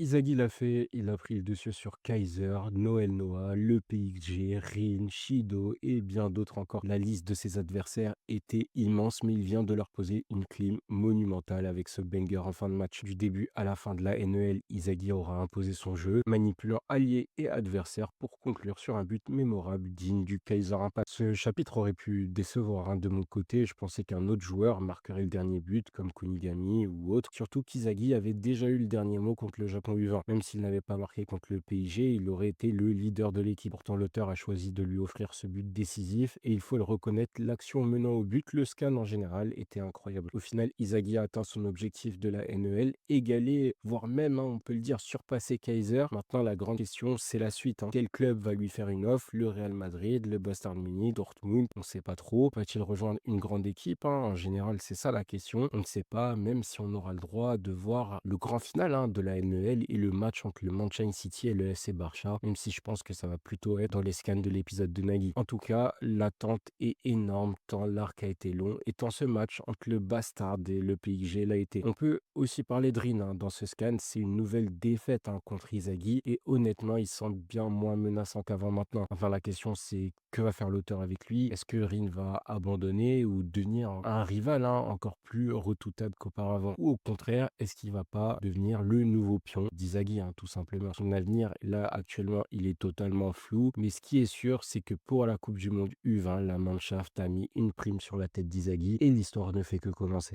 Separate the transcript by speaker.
Speaker 1: Inzaghi l'a fait, il a pris le dessus sur Kaiser, Noël Noah, le PSG, Rin, Shido et bien d'autres encore. La liste de ses adversaires était immense, mais il vient de leur poser une clim monumentale avec ce banger en fin de match. Du début à la fin de la NEL, Inzaghi aura imposé son jeu, manipulant alliés et adversaires pour conclure sur un but mémorable digne du Kaiser Impact. Ce chapitre aurait pu décevoir de mon côté, je pensais qu'un autre joueur marquerait le dernier but comme Kunigami ou autre, surtout qu'Inzaghi avait déjà eu le dernier mot contre le Japon U20. Même s'il n'avait pas marqué contre le PSG, il aurait été le leader de l'équipe. Pourtant, l'auteur a choisi de lui offrir ce but décisif et il faut le reconnaître, l'action menant au but, le scan en général, était incroyable. Au final, Inzaghi a atteint son objectif de la NEL, égalé, voire même, on peut le dire, surpassé Kaiser. Maintenant, la grande question, c'est la suite. Quel club va lui faire une offre? Le Real Madrid, le Bayern Munich, Dortmund, on ne sait pas trop. Va-t-il rejoindre une grande équipe? En général, c'est ça la question. On ne sait pas, même si on aura le droit de voir le grand final de la NEL et le match entre le Manchester City et le FC Barça, même si je pense que ça va plutôt être dans les scans de l'épisode de Nagui. En tout cas, l'attente est énorme tant l'arc a été long et tant ce match entre le Bastard et le PSG l'a été. On peut aussi parler de Rin dans ce scan, c'est une nouvelle défaite contre Inzaghi et honnêtement, il semble bien moins menaçant qu'avant maintenant. Enfin, la question c'est que va faire l'auteur avec lui? Est-ce que Rin va abandonner ou devenir un rival encore plus redoutable qu'auparavant? Ou au contraire, est-ce qu'il va pas devenir le nouveau pion d'Inzaghi, tout simplement? Son avenir, là, actuellement, il est totalement flou. Mais ce qui est sûr, c'est que pour la Coupe du Monde U20, la Mannschaft a mis une prime sur la tête d'Inzaghi et l'histoire ne fait que commencer.